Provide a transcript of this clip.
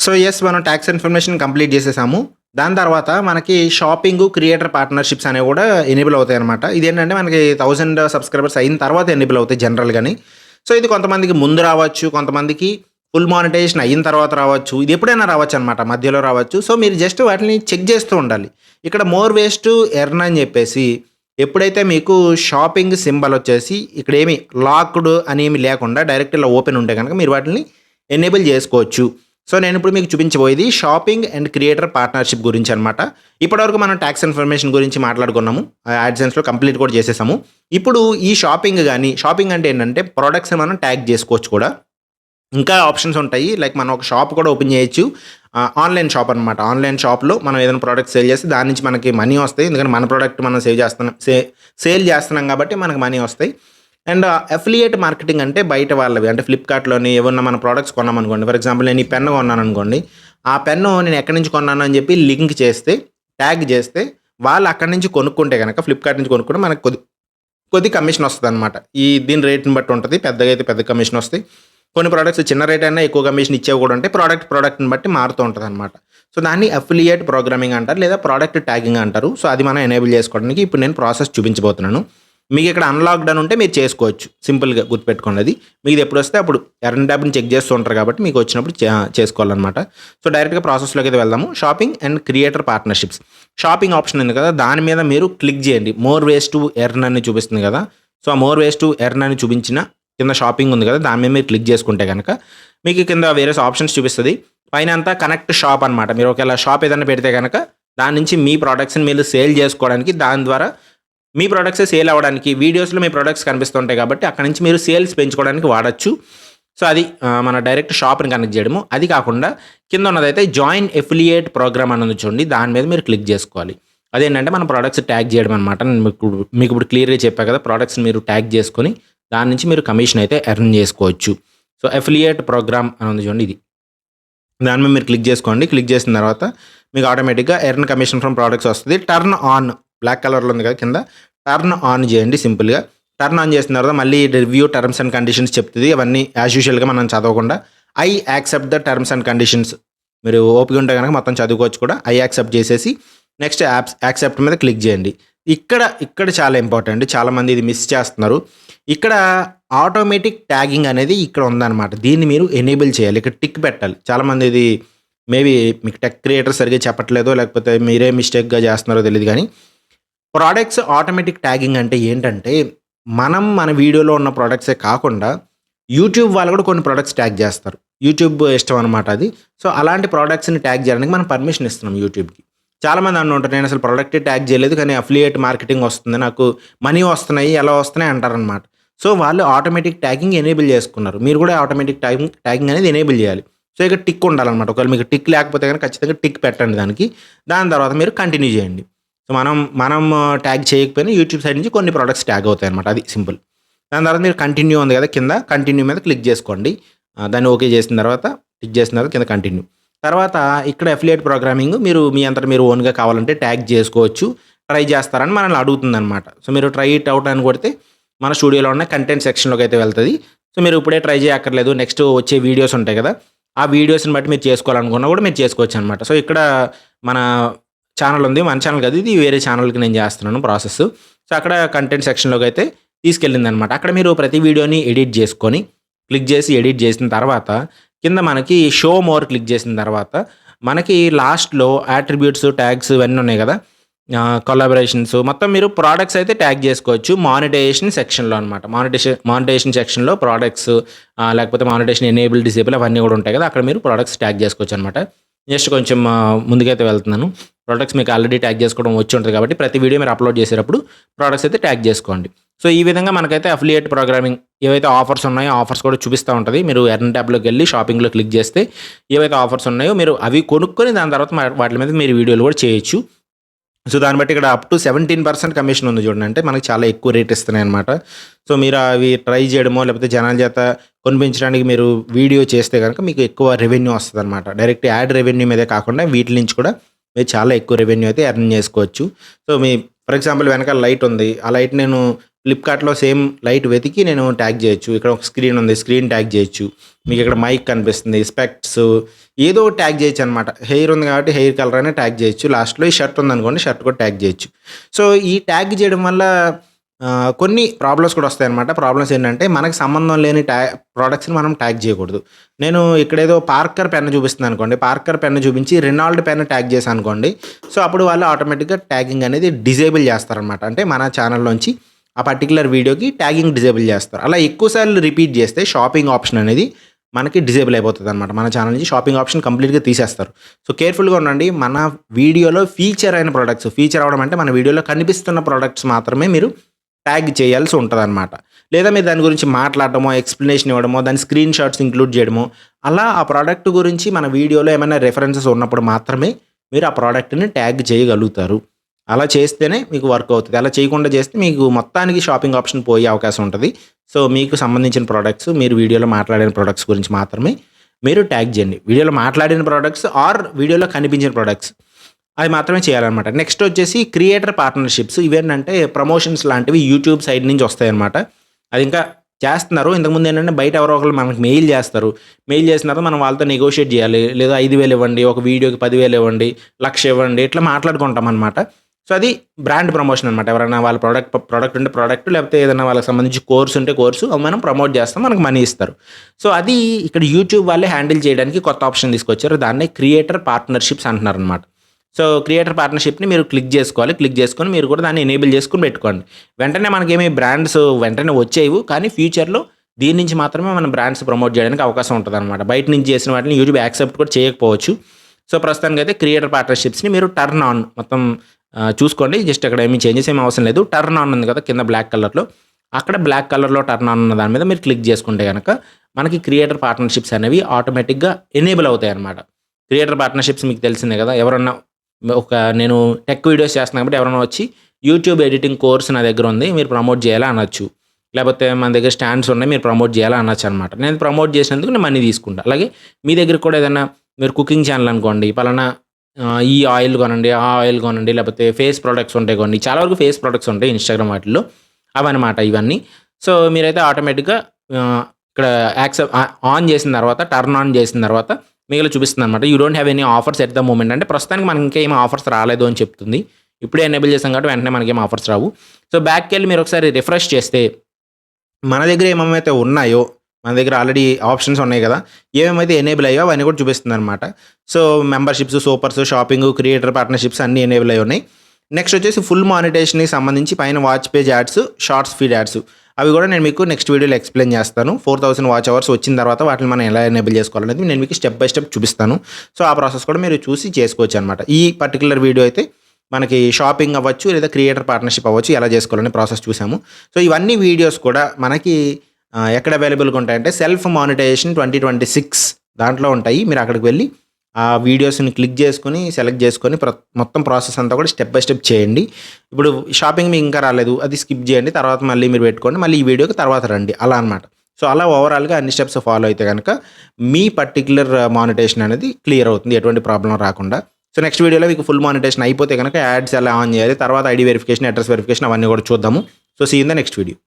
So, yes మనం talks information complete చేసేసాము. దాని తర్వాత మనకి షాపింగు, క్రియేటర్ పార్ట్నర్‌షిప్స్ అనేవి కూడా ఎనేబుల్ అవుతాయన్నమాట. ఇదేంటంటే మనకి 1000 సబ్‌స్క్రైబర్స్ అయిన తర్వాత ఎనేబుల్ అవుతాయి జనరల్‌గాని. సో, ఇది కొంతమందికి ముందు రావచ్చు. కొంతమందికి ఫుల్ మానిటైజేషన్ అయిన తర్వాత రావచ్చు. ఇది ఎప్పుడైనా రావచ్చనమాట. మధ్యలో రావచ్చు. సో, మీరు జస్ట్ వాటిని చెక్ చేస్తూ ఉండాలి. ఇక్కడ మోర్ వేస్ టు ఎర్న్ అని చెప్పేసి ఎప్పుడైతే మీకు షాపింగ్ సింబల్ వచ్చేసి ఇక్కడేమి లాక్డ్ అనేమి లేకుండా డైరెక్ట్ ఇలా ఓపెన్ ఉంటే గనక మీరు వాటిని ఎనేబుల్ చేసుకోవచ్చు. సో, నేనిప్పుడు మీకు చూపించబోయేది షాపింగ్ అండ్ క్రియేటర్ పార్ట్నర్‌షిప్ గురించి అనమాట. ఇప్పటివరకు మనం టాక్స్ ఇన్ఫర్మేషన్ గురించి మాట్లాడుకున్నాము. యాడ్‌సెన్స్‌లో కంప్లీట్ కూడా చేసేసాము. ఇప్పుడు ఈ షాపింగ్ అంటే ఏంటంటే ప్రొడక్ట్స్‌ని మనం ట్యాగ్ చేసుకోవచ్చు కూడా. ఇంకా ఆప్షన్స్ ఉంటాయి. లైక్ మనం ఒక షాప్ కూడా ఓపెన్ చేయొచ్చు. ఆన్‌లైన్ షాప్ అనమాట. ఆన్‌లైన్ షాప్‌లో మనం ఏదైనా ప్రొడక్ట్ సేల్ చేస్తే దాని నుంచి మనకి మనీ వస్తాయి. ఎందుకంటే మన ప్రొడక్ట్ మనం సేల్ చేస్తున్నాం కాబట్టి మనకు మనీ వస్తాయి. అండ్ అఫిలియేట్ మార్కెటింగ్ అంటే బయట వాళ్ళవి. అంటే ఫ్లిప్‌కార్ట్‌లోని ఏవన్నా మన ప్రొడక్ట్స్ కొన్నామనుకోండి. ఫర్ ఎగ్జాంపుల్ నేను ఈ పెన్ కొన్నాననుకోండి. ఆ పెన్ను నేను ఎక్కడి నుంచి కొన్నాను అని చెప్పి లింక్ చేస్తే, ట్యాగ్ చేస్తే వాళ్ళు అక్కడి నుంచి కొనుక్కుంటే గనక ఫ్లిప్‌కార్ట్ నుంచి కొనుక్కుంటే మనకు కొద్ది కమిషన్ వస్తదనమాట. దీని రేట్‌ని బట్టి ఉంటది. పెద్దగా అయితే పెద్ద కమిషన్ వస్తాయి. కొన్ని ప్రొడక్ట్స్ చిన్న రేట్ అయినా ఎక్కువ కమిషన్ ఇచ్చేవి కూడా ఉంటాయి. ప్రోడక్ట్‌ని బట్టి మారుతూ ఉంటదనమాట. సో, దాన్ని అఫిలియేట్ ప్రోగ్రామింగ్ అంటారు. లేదా ప్రొడక్ట్ ట్యాగింగ్ అంటారు. సో, అది మనం ఎనేబుల్ చేసుకోవడానికి ఇప్పుడు నేను ప్రాసెస్ చూపించబోతున్నాను. మీకు ఇక్కడ అన్‌లాక్డ్ అని ఉంటే మీరు చేసుకోవచ్చు. సింపుల్‌గా గుర్తుపెట్టుకోండి అది. మీది ఎప్పుడొస్తే అప్పుడు ఎర్న్ ట్యాబ్‌ని చెక్ చేస్తూ ఉంటారు కాబట్టి మీకు వచ్చినప్పుడు చేసుకోవాలనమాట. సో, డైరెక్ట్‌గా ప్రాసెస్‌లోకి అయితే వెళ్దాము. Shopping and creator partnerships. Shopping option ఉంది కదా! దాని మీద మీరు క్లిక్ చేయండి. మోర్ వేస్ టు ఎర్న్ అని చూపిస్తుంది కదా! సో, ఆ మోర్ వేస్ టు ఎర్న్ అని చూపించిన కింద షాపింగ్ ఉంది కదా! దాని మీద మీరు క్లిక్ చేసుకుంటే గనక మీకు కింద వేరియస్ ఆప్షన్స్ చూపిస్తది. పైన అంతా కనెక్ట్ షాప్ అనమాట. మీరు ఒకవేళ షాప్ ఏదైనా పెడితే గనక దాని నుంచి మీ ప్రొడక్ట్స్‌ని మీరు సేల్ చేసుకోవడానికి దాని ద్వారా మీ ప్రొడక్ట్సే సేల్ అవ్వడానికి వీడియోస్‌లో మీ ప్రొడక్ట్స్ కనిపిస్తుంటాయి కాబట్టి అక్కడి నుంచి మీరు సేల్స్ పెంచుకోవడానికి వాడొచ్చు. సో, అది మన డైరెక్ట్ షాప్‌ని కనెక్ట్ చేయడము. అది కాకుండా కింద ఉన్నదైతే జాయిన్ అఫిలియేట్ ప్రోగ్రామ్ అని ఉంది చూడండి. దాని మీద మీరు క్లిక్ చేసుకోవాలి. అదేంటంటే మన ప్రొడక్ట్స్ ట్యాగ్ చేయడం అనమాట. నేను మీకు ఇప్పుడు క్లియర్‌గా చెప్పా కదా! ప్రొడక్ట్స్‌ని మీరు ట్యాగ్ చేసుకొని దాని నుంచి మీరు కమిషన్ అయితే ఎర్న్ చేసుకోవచ్చు. సో, అఫిలియేట్ ప్రోగ్రామ్ అని ఉంది చూడండి ఇది. దాని మీద మీరు క్లిక్ చేసుకోండి. క్లిక్ చేసిన తర్వాత మీకు ఆటోమేటిక్‌గా ఎర్న్ కమిషన్ ఫ్రమ్ ప్రొడక్ట్స్ వస్తది. టర్న్ ఆన్ బ్లాక్ కలర్‌లో ఉంది కదా! కింద టర్న్ ఆన్ చేయండి సింపుల్‌గా. టర్న్ ఆన్ చేసిన తర్వాత మళ్ళీ రివ్యూ టర్మ్స్ అండ్ కండిషన్స్ చెప్తది. అవన్నీ యాజ్ యూజువల్‌గా మనం చదవకుండా I accept the terms and conditions మీరు ఓపిక ఉంటే గనక మొత్తం చదువుకోవచ్చు కూడా. ఐ యాక్సెప్ట్ చేసేసి నెక్స్ట్ యాక్సెప్ట్ మీద క్లిక్ చేయండి. ఇక్కడ చాలా ఇంపార్టెంట్. చాలామంది ఇది మిస్ చేస్తున్నారు. ఇక్కడ ఆటోమేటిక్ ట్యాగింగ్ అనేది ఇక్కడ ఉందన్నమాట. దీన్ని మీరు ఎనేబుల్ చేయాలి. ఇక్కడ టిక్ పెట్టాలి. చాలామంది ఇది మేబీ మీకు టెక్ క్రియేటర్ సరిగ్గా చెప్పట్లేదో లేకపోతే మీరే మిస్టేక్‌గా చేస్తున్నారో తెలీదు గానీ ప్రొడక్ట్స్ ఆటోమేటిక్ ట్యాగింగ్ అంటే ఏంటంటే మనం మన వీడియోలో ఉన్న ప్రొడక్ట్సే కాకుండా యూట్యూబ్ వాళ్ళు కూడా కొన్ని ప్రొడక్ట్స్ ట్యాగ్ చేస్తారు. యూట్యూబ్ ఇష్టం అనమాట అది. సో, అలాంటి ప్రొడక్ట్స్‌ని ట్యాగ్ చేయడానికి మనం పర్మిషన్ ఇస్తున్నాం యూట్యూబ్‌కి. చాలామంది అంటుంటారు నేను అసలు ప్రొడక్టే ట్యాగ్ చేయలేదు కానీ అఫిలియేట్ మార్కెటింగ్ వస్తుంది. నాకు మనీ వస్తున్నాయి. ఎలా వస్తున్నాయి అంటారనమాట. సో, వాళ్ళు ఆటోమేటిక్ ట్యాగింగ్ ఎనేబుల్ చేసుకున్నారు. మీరు కూడా ఆటోమేటిక్ ట్యాగింగ్ అనేది ఎనేబుల్ చేయాలి. సో, ఇక్కడ టిక్ ఉండాలనమాట. ఒకవేళ మీకు టిక్ లేకపోతే గనక ఖచ్చితంగా టిక్ పెట్టండి దానికి. దాని తర్వాత మీరు కంటిన్యూ చేయండి. సో, మనం ట్యాగ్ చేయకపోయినా యూట్యూబ్ సైడ్ నుంచి కొన్ని ప్రొడక్ట్స్ ట్యాగ్ అవుతాయన్నమాట. అది సింపుల్. దాని తర్వాత మీరు కంటిన్యూ ఉంది కదా! కింద కంటిన్యూ మీద క్లిక్ చేసుకోండి. దాన్ని ఓకే చేసిన తర్వాత టిక్ చేసిన తర్వాత కింద కంటిన్యూ. తర్వాత ఇక్కడ అఫిలియేట్ ప్రోగ్రామింగ్ మీరు మీ అంతట మీరు ఓన్‌గా కావాలంటే ట్యాగ్ చేసుకోవచ్చు. ట్రై చేస్తారని మనల్ని అడుగుతుందనమాట. సో, మీరు ట్రై ఇట్ అవుట్ అని కొడితే మన స్టూడియోలో ఉన్న కంటెంట్ సెక్షన్‌లోకి అయితే వెళ్తది. సో, మీరు ఇప్పుడే ట్రై చేయక్కర్లేదు. నెక్స్ట్ వచ్చే వీడియోస్ ఉంటాయి కదా! ఆ వీడియోస్‌ని బట్టి మీరు చేసుకోవాలనుకున్నా కూడా మీరు చేసుకోవచ్చనమాట. సో, ఇక్కడ మన ఛానల్ ఉంది. మన ఛానల్ కాదు ఇది వేరే ఛానల్‌కి నేను చేస్తున్నాను ప్రాసెస్. సో, అక్కడ కంటెంట్ సెక్షన్‌లోకి అయితే తీసుకెళ్ళిందనమాట. అక్కడ మీరు ప్రతి వీడియోని ఎడిట్ చేసుకొని క్లిక్ చేసి ఎడిట్ చేసిన తర్వాత కింద మనకి షో మోర్ క్లిక్ చేసిన తర్వాత మనకి లాస్ట్‌లో అట్రిబ్యూట్స్, ట్యాగ్స్ ఇవన్నీ ఉన్నాయి కదా! కొలాబరేషన్స్ మొత్తం మీరు ప్రొడక్ట్స్ అయితే ట్యాగ్ చేసుకోవచ్చు. మానిటైజేషన్ సెక్షన్‌లో అనమాట. మానిటైజేషన్ సెక్షన్‌లో ప్రొడక్ట్స్ లేకపోతే మానిటైజేషన్ ఎనేబుల్, డిసేబుల్ అవన్నీ కూడా ఉంటాయి కదా! అక్కడ మీరు ప్రొడక్ట్స్ ట్యాగ్ చేసుకోవచ్చనమాట. జస్ట్ కొంచెం ముందుకైతే వెళ్తున్నాను. ప్రొడక్ట్స్ మీకు ఆల్రెడీ ట్యాగ్ చేసుకోవడం వచ్చి ఉంటది కాబట్టి ప్రతి వీడియో మీరు అప్లోడ్ చేసేటప్పుడు ప్రొడక్ట్స్ అయితే ట్యాగ్ చేసుకోండి. సో, ఈ విధంగా మనకైతే అఫిలియేట్ ప్రోగ్రామింగ్ ఏవైతే ఆఫర్స్ ఉన్నాయో ఆఫర్స్ కూడా చూపిస్తా ఉంటది. మీరు ఎర్న్ ట్యాబ్‌లోకెళ్ళి షాపింగ్‌లో క్లిక్ చేస్తే ఏవైతే ఆఫర్స్ ఉన్నాయో మీరు అవి కొనుక్కొని దాని తర్వాత వాటి మీద మీరు వీడియోలు కూడా చేయొచ్చు. సో, దాన్ని బట్టి ఇక్కడ అప్ టు 17% కమిషన్ ఉంది చూడండి. అంటే మనకి చాలా ఎక్కువ రేట్ ఇస్తున్నాయన్నమాట. సో, మీరు అవి ట్రై చేయడమో లేకపోతే జనాల చేత కొనిపించడానికి మీరు వీడియో చేస్తే గనక మీకు ఎక్కువ రెవెన్యూ వస్తదనమాట. డైరెక్ట్ యాడ్ రెవెన్యూ మీదే కాకుండా వీటి నుంచి కూడా మీరు చాలా ఎక్కువ రెవెన్యూ అయితే ఎర్న్ చేసుకోవచ్చు. సో, ఫర్ ఎగ్జాంపుల్ వెనకాల లైట్ ఉంది. ఆ లైట్ నేను ఫ్లిప్‌కార్ట్‌లో సేమ్ లైట్ వెతికి నేను ట్యాగ్ చేయొచ్చు. ఇక్కడ ఒక స్క్రీన్ ఉంది. స్క్రీన్ ట్యాగ్ చేయొచ్చు. మీకు ఇక్కడ మైక్ కనిపిస్తుంది. స్పెక్ట్స్ ఏదో ఒకటి ట్యాగ్ చేయొచ్చనమాట. హెయిర్ ఉంది కాబట్టి హెయిర్ కలర్ అనే ట్యాగ్ చేయొచ్చు. లాస్ట్‌లో ఈ షర్ట్ ఉందనుకోండి షర్ట్ కూడా ట్యాగ్ చేయొచ్చు. సో, ఈ ట్యాగ్ చేయడం వల్ల కొన్ని ప్రాబ్లమ్స్ కూడా వస్తాయన్నమాట. ప్రాబ్లమ్స్ ఏంటంటే మనకు సంబంధం లేని ప్రొడక్ట్స్‌ని మనం ట్యాగ్ చేయకూడదు. నేను ఇక్కడేదో పార్కర్ పెన్ చూపిస్తున్నాను అనుకోండి. పార్కర్ పెన్ చూపించి రెనాల్డ్ పెన్ ట్యాగ్ చేశాను అనుకోండి. సో, అప్పుడు వాళ్ళు ఆటోమేటిక్‌గా ట్యాగింగ్ అనేది డిజేబుల్ చేస్తారనమాట. అంటే మన ఛానల్‌లోంచి ఆ పర్టిక్యులర్ వీడియోకి ట్యాగింగ్ డిజేబుల్ చేస్తారు. అలా ఎక్కువ సార్లు రిపీట్ చేస్తే షాపింగ్ ఆప్షన్ అనేది మనకి డిజేబుల్ అయిపోతుందనమాట. మన ఛానల్ నుంచి షాపింగ్ ఆప్షన్ కంప్లీట్‌గా తీసేస్తారు. సో, కేర్‌ఫుల్‌గా ఉండండి. మన వీడియోలో ఫీచర్ అయిన ప్రొడక్ట్స్ ఫీచర్ అవ్వడం అంటే మన వీడియోలో కనిపిస్తున్న ప్రొడక్ట్స్ మాత్రమే మీరు ట్యాగ్ చేయాల్సి ఉంటదనమాట. లేదా మీరు దాని గురించి మాట్లాడడమో, ఎక్స్‌ప్లనేషన్ ఇవ్వడమో, దాని స్క్రీన్ షాట్స్ ఇంక్లూడ్ చేయడమో, అలా ఆ ప్రొడక్ట్ గురించి మన వీడియోలో ఏమైనా రిఫరెన్సెస్ ఉన్నప్పుడు మాత్రమే మీరు ఆ ప్రొడక్ట్‌ని ట్యాగ్ చేయగలుగుతారు. అలా చేస్తేనే మీకు వర్క్ అవుతది. అలా చేయకుండా చేస్తే మీకు మొత్తానికి షాపింగ్ ఆప్షన్ పోయే అవకాశం ఉంటది. సో, మీకు సంబంధించిన ప్రొడక్ట్స్ మీరు వీడియోలో మాట్లాడిన ప్రొడక్ట్స్ గురించి మాత్రమే మీరు ట్యాగ్ చేయండి. వీడియోలో మాట్లాడిన ప్రొడక్ట్స్ ఆర్ వీడియోలో కనిపించిన ప్రొడక్ట్స్ అది మాత్రమే చేయాలనమాట. నెక్స్ట్ వచ్చేసి క్రియేటర్ పార్ట్నర్‌షిప్స్. ఇవేంటంటే ప్రమోషన్స్ లాంటివి యూట్యూబ్ సైడ్ నుంచి వస్తాయన్నమాట. అది ఇంకా చేస్తున్నారు. ఇంతకుముందు ఏంటంటే బయట ఎవరో ఒకళ్ళు మనకు మెయిల్ చేస్తారు. మెయిల్ చేసిన తర్వాత మనం వాళ్ళతో నెగోషియేట్ చేయాలి. లేదా 5,000 ఇవ్వండి, ఒక వీడియోకి 10,000 ఇవ్వండి, 1,00,000 ఇవ్వండి ఇట్లా మాట్లాడుకుంటాం అనమాట. సో, అది బ్రాండ్ ప్రమోషన్ అనమాట. ఎవరైనా వాళ్ళ ప్రొడక్ట్ ఉంటే ప్రొడక్ట్ లేకపోతే ఏదైనా వాళ్ళకి సంబంధించి కోర్స్ ఉంటే కోర్సు అవి మనం ప్రమోట్ చేస్తాం. మనకు మనీ ఇస్తారు. సో, అది ఇక్కడ యూట్యూబ్ వాళ్ళే హ్యాండిల్ చేయడానికి కొత్త ఆప్షన్ తీసుకొచ్చారు. దాన్నే క్రియేటర్ పార్ట్నర్‌షిప్స్ అంటున్నారనమాట. సో, క్రియేటర్ పార్ట్నర్‌షిప్‌ని మీరు క్లిక్ చేసుకోవాలి. క్లిక్ చేసుకొని మీరు కూడా దాన్ని ఎనేబుల్ చేసుకొని పెట్టుకోండి. వెంటనే మనకేమి బ్రాండ్స్ వెంటనే వచ్చేయవు. కానీ ఫ్యూచర్‌లో దీని నుంచి మాత్రమే మనం బ్రాండ్స్ ప్రమోట్ చేయడానికి అవకాశం ఉంటదనమాట. బయట నుంచి చేసిన వాటిని యూట్యూబ్ యాక్సెప్ట్ కూడా చేయకపోవచ్చు. సో, ప్రస్తుతానికైతే క్రియేటర్ పార్ట్నర్‌షిప్స్‌ని మీరు టర్న్ ఆన్ మొత్తం చూసుకోండి. జస్ట్ అక్కడ ఏమి చేంజెస్ ఏమి అవసరం లేదు. టర్న్ ఆన్ ఉంది కదా కింద బ్లాక్ కలర్‌లో. అక్కడ బ్లాక్ కలర్‌లో టర్న్ ఆన్ ఉన్న దాని మీద మీరు క్లిక్ చేసుకుంటే గనక మనకి క్రియేటర్ పార్ట్నర్‌షిప్స్ అనేవి ఆటోమేటిక్‌గా ఎనేబుల్ అవుతాయన్నమాట. క్రియేటర్ పార్ట్నర్‌షిప్స్ మీకు తెలిసిందే కదా! ఎవరన్నా నేను టెక్ వీడియోస్ చేస్తున్నాను కాబట్టి ఎవరైనా వచ్చి యూట్యూబ్ ఎడిటింగ్ కోర్స్ నా దగ్గర ఉంది. మీరు ప్రమోట్ చేయాలా అనొచ్చు. లేకపోతే మన దగ్గర స్టాండ్స్ ఉన్నాయి. మీరు ప్రమోట్ చేయాలా అనొచ్చనమాట. నేను ప్రమోట్ చేసినందుకు నేను మనీ తీసుకుంటా. అలాగే మీ దగ్గర కూడా ఏదైనా మీరు కుకింగ్ ఛానల్ అనుకోండి. పలానా ఈ ఆయిల్ కొనండి, ఆ ఆయిల్ కొనండి, లేకపోతే ఫేస్ ప్రొడక్ట్స్ ఉంటాయి కొన్ని. చాలా వరకు ఫేస్ ప్రొడక్ట్స్ ఉంటాయి ఇన్‌స్టాగ్రామ్ వాటిల్లో. అవన్నమాట ఇవన్నీ. సో, మీరైతే ఆటోమేటిక్‌గా ఇక్కడ ఆన్ చేసిన తర్వాత టర్న్ ఆన్ చేసిన తర్వాత మీకు చూపిస్తుందనమాట. You don't have any offers at the moment. అంటే ప్రస్తుతానికి మనకి ఇంకా ఏమి ఆఫర్స్ రాలేదు అని చెప్తుంది. ఇప్పుడే ఎనేబుల్ చేసాం కాబట్టి వెంటనే మనకేం ఆఫర్స్ రావు. సో, బ్యాక్‌కెళ్ళి మీరు ఒకసారి రిఫ్రెష్ చేస్తే మన దగ్గర ఏమేమైతే ఉన్నాయో, మన దగ్గర ఆల్రెడీ ఆప్షన్స్ ఉన్నాయి కదా! ఏమేమైతే ఎనేబుల్ అయ్యాయో అవన్నీ కూడా చూపిస్తుందనమాట. So, memberships, supers, shopping, creator partnerships అన్నీ ఎనేబుల్ అయ్యి ఉన్నాయి. నెక్స్ట్ వచ్చేసి ఫుల్ మానిటైజేషన్‌కి సంబంధించి పైన watch page ads, shorts feed ads అవి కూడా నేను మీకు నెక్స్ట్ వీడియోలో ఎక్స్‌ప్లెయిన్ చేస్తాను. 4000 వాచ్ అవర్స్ వచ్చిన తర్వాత వాటిని మనం ఎలా ఎనేబుల్ చేసుకోవాలనేది నేను మీకు స్టెప్ బై స్టెప్ చూపిస్తాను. సో, ఆ ప్రాసెస్ కూడా మీరు చూసి చేసుకోవచ్చనమాట. ఈ పర్టిక్యులర్ వీడియో అయితే మనకి షాపింగ్ అవ్వచ్చు, లేదా క్రియేటర్ పార్ట్నర్‌షిప్ అవ్వచ్చు, ఎలా చేసుకోవాలనే ప్రాసెస్ చూసాము. సో, ఇవన్నీ వీడియోస్ కూడా మనకి ఎక్కడ అవైలబుల్‌గా ఉంటాయంటే సెల్ఫ్ మానిటైజేషన్ 2026 దాంట్లో ఉంటాయి. మీరు అక్కడికి వెళ్ళి ఆ వీడియోస్‌ని క్లిక్ చేసుకొని, సెలెక్ట్ చేసుకొని మొత్తం ప్రాసెస్ అంతా కూడా స్టెప్ బై స్టెప్ చేయండి. ఇప్పుడు షాపింగ్ మీకు ఇంకా రాలేదు. అది స్కిప్ చేయండి. తర్వాత మళ్ళీ మీరు పెట్టుకోండి. మళ్ళీ ఈ వీడియోకి తర్వాత రండి. అలా అనమాట. సో, అలా ఓవరాల్‌గా అన్ని స్టెప్స్ ఫాలో అయితే గనక మీ పర్టిక్యులర్ మానిటైజేషన్ అనేది క్లియర్ అవుతుంది. ఎటువంటి ప్రాబ్లమ్ రాకుండా. సో, నెక్స్ట్ వీడియోలో మీకు ఫుల్ మానిటైజేషన్ అయిపోతే గనక యాడ్స్ ఎలా ఆన్ చేయాలి, తర్వాత ఐడీ వెరిఫికేషన్, అడ్రెస్ వెరిఫికేషన్ అవన్నీ కూడా చూద్దాము. So, see in the next video.